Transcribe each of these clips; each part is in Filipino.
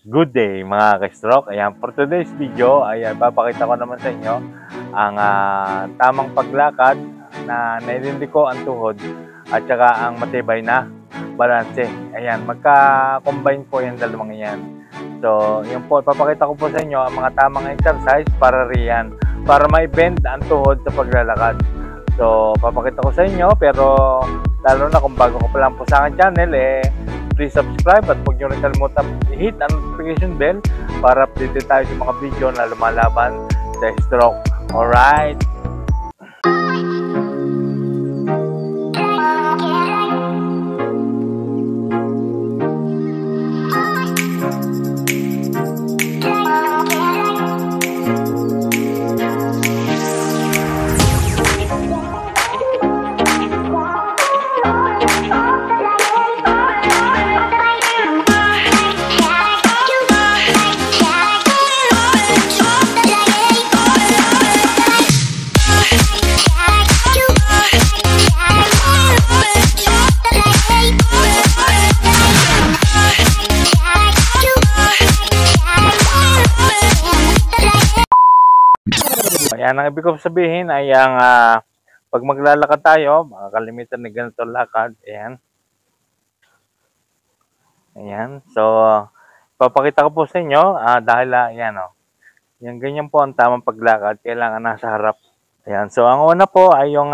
Good day mga ka-stroke. Ayan, for today's video ay papakita ko naman sa inyo ang tamang paglakad na nailindiko ang tuhod at saka ang matibay na balanse. Ayan, magka-combine po yung dalawang yan. So, yun po, papakita ko po sa inyo ang mga tamang exercise para riyan, para may bend ang tuhod sa paglalakad. So, papakita ko sa inyo, pero lalo na kung bago ko pa lang po sa akin channel, please subscribe at huwag nyo rin kalimutan i-hit ang notification bell para update tayo sa mga video na lumalaban sa stroke. Alright! Ayan, ang ibig ko sabihin ay ang pag maglalakad tayo, kalimitan na ganito lakad. Ayan. Ayan. So, papakita ko po sa inyo dahil ayan o. Yung ganyan po ang tamang paglakad. Kailangan nasa harap. Ayan. So, ang una po ay yung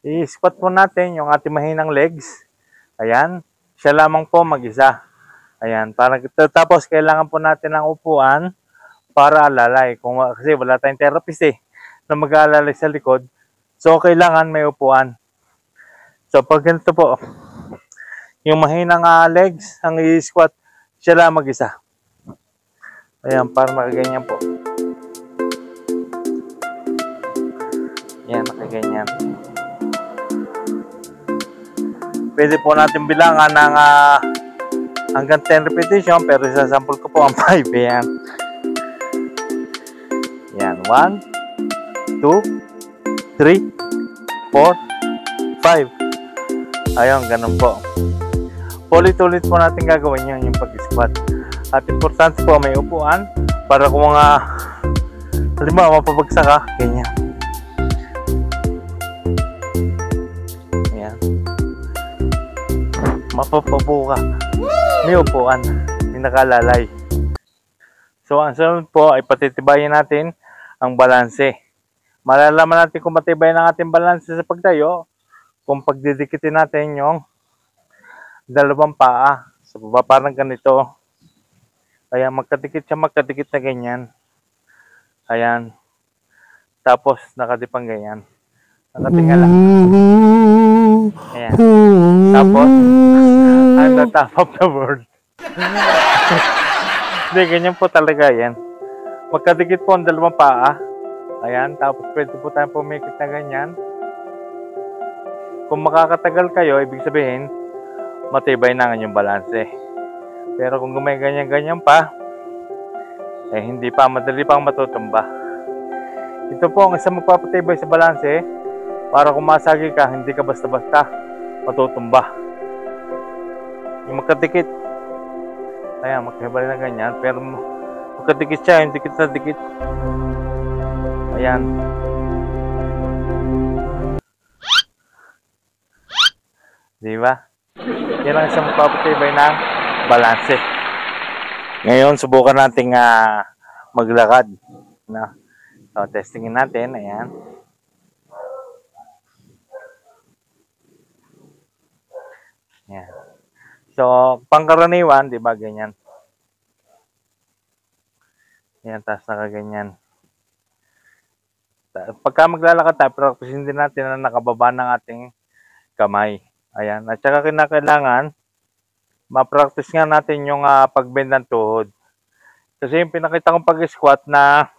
i-squat po natin yung ating mahinang legs. Ayan. Siya lamang po mag-isa. Ayan. Tapos, kailangan po natin ng upuan para alalay. Kasi wala tayong therapist na mag-aalalay sa likod. So, kailangan may upuan. So, pag ganito po, yung mahinang legs, ang i-squat, siya lang mag-isa. Ayan, para nakaganyan po. Ayan, nakaganyan. Pwede po natin bilangan ng hanggang 10 repetition, pero isasample ko po ang 5. Ayan. Yan, 1, 2, 3, 4, 5. Ayun, ganun po. Ulit-ulit po natin gagawin yun, yung pag-squat. At importante po, may upuan para kung halimbawa, mapabagsak ka, ganyan. Ayan. Mapapabu ka. May upuan, may nakalalay. So, ang sunod po ay patitibayin natin ang balanse. Malalaman natin kung matibay ng ating balanse sa pagtayo kung pagdidikitin natin yung dalawang paa. So, parang ganito. Kaya magkadikit siya, magkadikit na ganyan. Ayan. Tapos, nakadipang ganyan. Nakatingala. Ayan. Tapos, I'm the top of the world. Hindi, ganyan po talaga yan. Magkadikit po ang dalawang paa. Ayan, tapos pwede po tayong pumikit na ganyan. Kung makakatagal kayo, ibig sabihin, matibay na ang inyong balanse. Pero kung may ganyan-ganyan pa, hindi pa, madali pang matutumba. Ito po ang isang magpapatibay sa balanse para kung masagi ka, hindi ka basta-basta matutumba. Yung magkadikit, ayan, magkahibali na ganyan, pero magkadikit siya, yung dikit na dikit. Ayan. Diba? Yan ang isang magpapatibay ng balanse. Ngayon, subukan natin maglakad. So, testingin natin. Ayan. Ayan. So, pangkaraniwan, diba, ganyan. Ayan, tapos nakaganyan. Pagka maglalakad tayo, practicein din natin na nakababa ng ating kamay. Ayan. At saka kinakailangan, ma-practice nga natin yung pag-bend ng tuhod. Kasi yung pinakita kong pag-squat na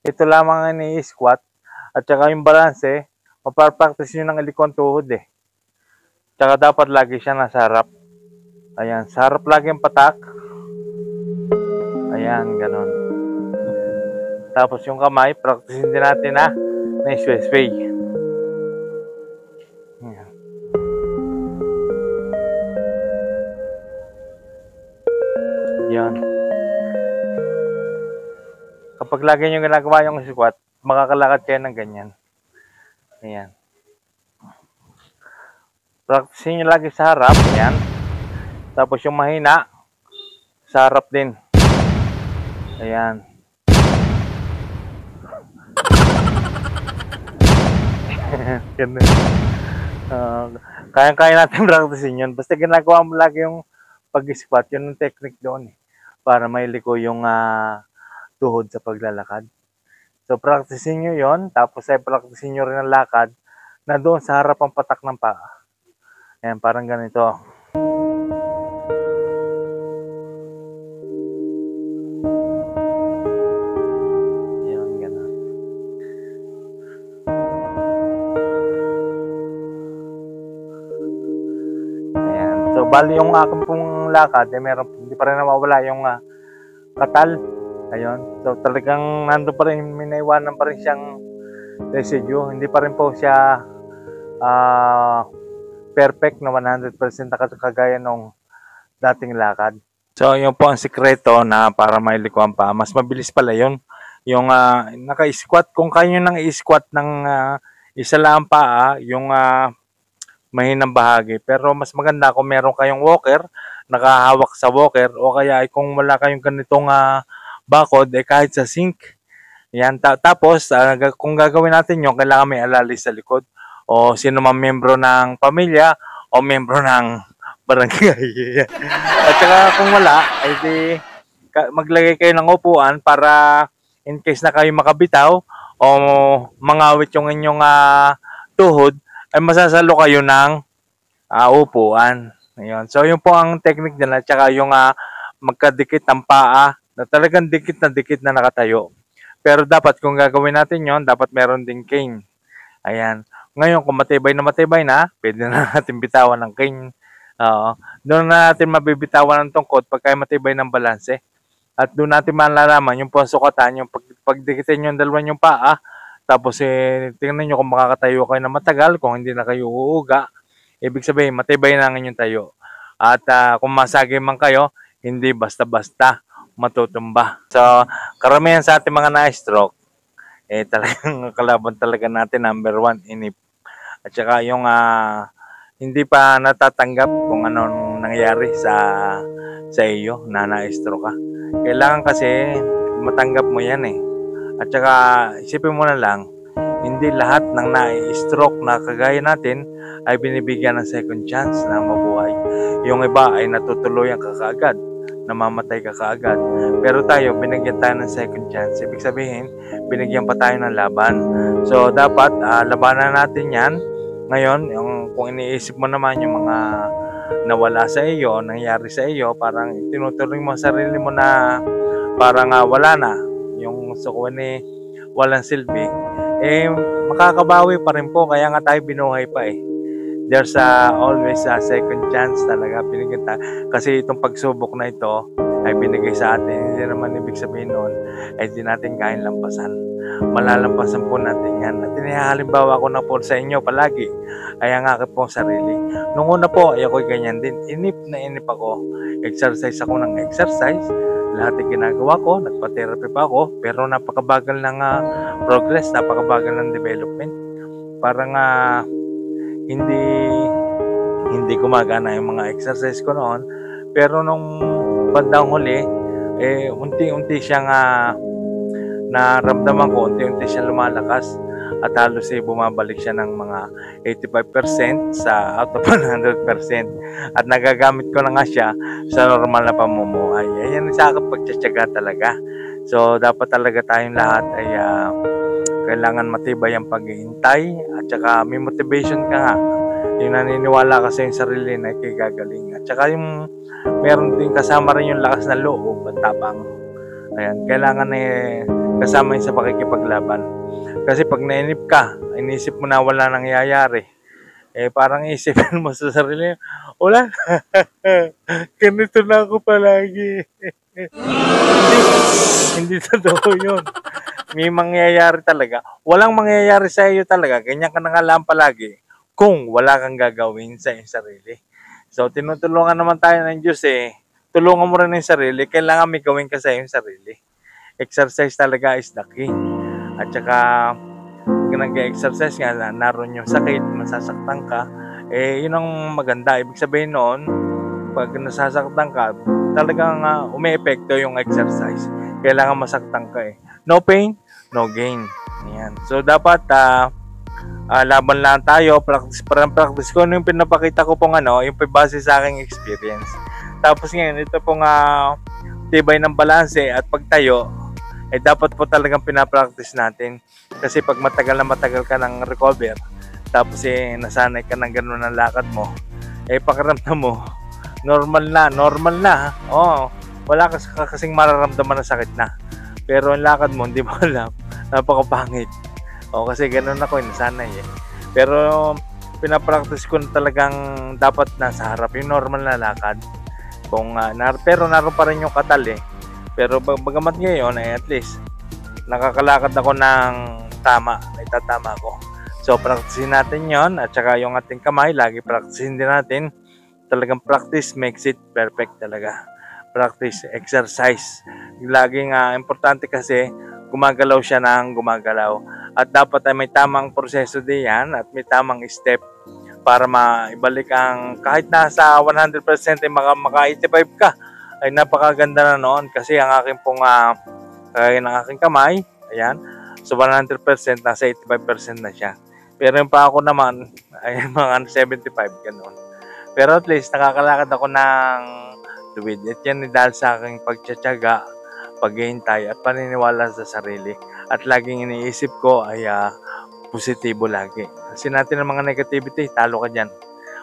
ito lamang ang i-squat at saka yung balance, mapapractice nyo ng iliko ang tuhod Tsaka dapat lagi siya nasa harap. Ayan. Sa harap lagi ang patak. Ayan, ganun. Tapos yung kamay, practicein din natin na sway. Ayun. Kapag lagi nyo ginagawa yung squat, makakalakad kayo ng ganyan. Ayan. Practice nyo lagi sa harap. Ayan. Tapos yung mahina, sa harap din. Ayan. Ganun. Kaya-kaya natin practicein yun. Basta ginagawa mo lagi yung pag-squat, yun yung technique doon eh. Para mailiko yung tuhod sa paglalakad. So, practicein nyo yun. Tapos ay practicein nyo rin ang lakad na doon sa harap ang patak ng paa. Ayan, parang ganito. Ayan, ganun. Ayan. So, bali yung aking pong lakad, meron, hindi pa rin nawawala yung katal. Ayun. So, talagang nando pa rin, may naiwanan pa rin siyang residue. Hindi pa rin po siya perfect na 100% kagaya nung dating lakad. So, yun po ang sikreto na para mailikuan pa. Mas mabilis pala yun. Yung naka-squat, kung kayo nang i-squat ng isa lang paa, yung mahinang bahagi. Pero mas maganda kung meron kayong walker, nakahawak sa walker, o kaya ay kung wala kayong ganitong bakod, kahit sa sink. Yan. Tapos, kung gagawin natin yun, kailangan may alalis sa likod. O sino man membro ng pamilya o membro ng barangay. At saka kung wala, ay di maglagay kayo ng upuan para in case na kayo makabitaw o mangawit yung inyong tuhod, ay masasalo kayo ng upuan. Ayun. So, yun po ang technique nila. At saka yung magkadikit ang paa na talagang dikit na nakatayo. Pero dapat kung gagawin natin yon, dapat meron ding cane. Ayan. Ngayon, kung matibay na, pwede na natin bitawan ng cane. Doon na natin mabibitawan ng tungkod pagka matibay ng balanse. At doon natin malalaman yung sukatan, yung pagdikitin yung dalawa yung paa. Tapos tingnan nyo kung makakatayo kayo na matagal, kung hindi na kayo uuga. Ibig sabihin, matibay na ang inyong tayo. At kung masagi man kayo, hindi basta-basta matutumba. So, karamihan sa ating mga na-stroke, talagang kalaban talaga natin, number 1, inip. At saka yung hindi pa natatanggap kung anong nangyari sa iyo na na-stroke ka. Kailangan kasi matanggap mo yan eh. At saka isipin mo na lang, hindi lahat ng na-stroke na kagaya natin ay binibigyan ng second chance na mabuhay. Yung iba ay natutuluyan ka kaagad, namamatay ka kaagad. Pero tayo, binigyan tayo ng second chance. Ibig sabihin, binigyan pa tayo ng laban. So, dapat labanan natin yan. Ngayon, kung iniisip mo naman yung mga nawala sa iyo, nangyari sa iyo, parang tinuturing mo sarili mo na parang wala na. Yung sukuan walang silbi. Makakabawi pa rin po. Kaya nga tayo binuhay pa eh. There's always a second chance talaga binigyan tayo. Kasi itong pagsubok na ito ay binigay sa atin. Hindi naman ibig sabihin noon ay di natin kayang lampasan. Malalampasan po natin yan. At halimbawa ko na po sa inyo palagi ay ang aking pong sarili. Nung una po ay ako'y ganyan din. Inip ako. Exercise ako ng exercise. Lahat ay ginagawa ko. Nagpa-therapy pa ako. Pero napakabagal ng progress. Napakabagal ng development. Parang hindi gumagana yung mga exercise ko noon. Pero nung bandang huli, unti-unti siyang naramdaman ko, unti-unti siyang lumalakas at halos bumabalik siya ng mga 85% sa out of 100%. At nagagamit ko na nga siya sa normal na pamumuhay. Ayan sa akin pagtsatsaga talaga. So, dapat talaga tayong lahat ay kailangan matibay ang paghihintay at saka may motivation ka nga. Yung naniniwala ka sa yung sarili na ikigagaling. At saka yung meron din kasama rin yung lakas ng loob at tapang. Ayan, kailangan kasama yun sa pakikipaglaban. Kasi pag nainip ka, inisip mo na wala nangyayari, parang isipin mo sa sarili, wala, ganito na ako palagi. hindi totoo yun. May mangyayari talaga. Walang mangyayari sa iyo talaga. Ganyan ka na nga lang palagi kung wala kang gagawin sa iyong sarili. So, tinutulungan naman tayo ng Diyos tulungan mo rin yung sarili, kailangan may gawin ka sa iyong sarili. Exercise talaga is the key. At saka, pag nag-exercise nga, naroon yung sakit, masasaktan ka, yun ang maganda. Ibig sabihin noon, pag nasasaktan ka, talagang umi-epekto yung exercise. Kailangan masaktan ka eh. No pain, no gain. Yan. So, dapat, laban lang tayo, parang practice ko. Ano yung pinapakita ko pong yung base sa aking experience. Tapos ngayon, ito pong tibay ng balanse at pagtayo, dapat po talagang pinapractice natin. Kasi pag matagal ka ng recover, tapos nasanay ka ng ganun ang lakad mo, pakiramdam mo, normal na. Wala kasing mararamdaman na sakit na. Pero ang lakad mo, hindi mo alam, napakapangit. Kasi ganun ako, nasanay Pero pinapractice ko na talagang dapat nasa harap yung normal na lakad. Pero naroon pa rin yung katal Pero bagamat ngayon at least nakakalakad ako ng tama, itatama ko. So practicein natin yon, at saka yung ating kamay, lagi practicein din natin. Talagang practice makes it perfect talaga. Practice, exercise. Laging importante kasi gumagalaw siya ng gumagalaw. At dapat ay may tamang proseso din yan at may tamang step para maibalik ang kahit nasa 100% maka 85 ka. Ay napakaganda na noon kasi ang aking pong kaya ng aking kamay, ayan, so 100% nasa 85% na siya. Pero yung pa ako naman ay mga 75 ganoon. Pero at least nakakalakad ako ng tuwid. At yan dahil sa aking pagtsatsaga, paghihintay at paniniwala sa sarili. At laging iniisip ko ay positibo lagi. Kasi natin ang mga negativity, talo ka dyan.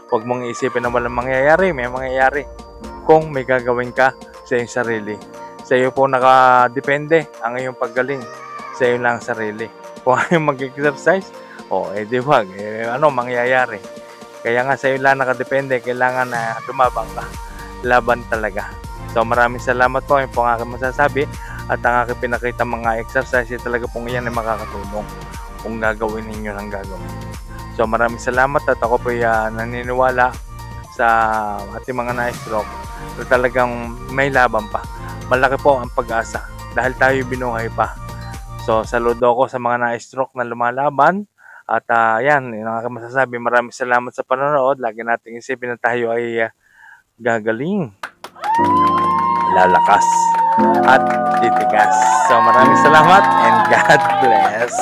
Huwag mong isipin na walang mangyayari, may mangyayari. Kung may gagawin ka sa iyong sarili. Sa iyo po nakadepende ang iyong paggaling. Sa iyo lang sarili. Kung ayaw mag-exercise, di wag. Mangyayari. Kaya nga sa iyo lang nakadepende, kailangan na lumabang ka. Laban talaga. So maraming salamat po. Yung po ang aking masasabi. At ang aking pinakita mga exercise, talaga pong iyan ay makakatulong kung gagawin ninyo ng gagawin. So maraming salamat at ako po naniniwala sa ating mga na-stroke na talagang may laban pa. Malaki po ang pag-asa dahil tayo binuhay pa. So saludo ako sa mga na-stroke na lumalaban. At yan, yung aking masasabi, maraming salamat sa panonood. Lagi nating isipin na tayo ay gagaling, lalakas, at titigas. So maraming salamat and God bless.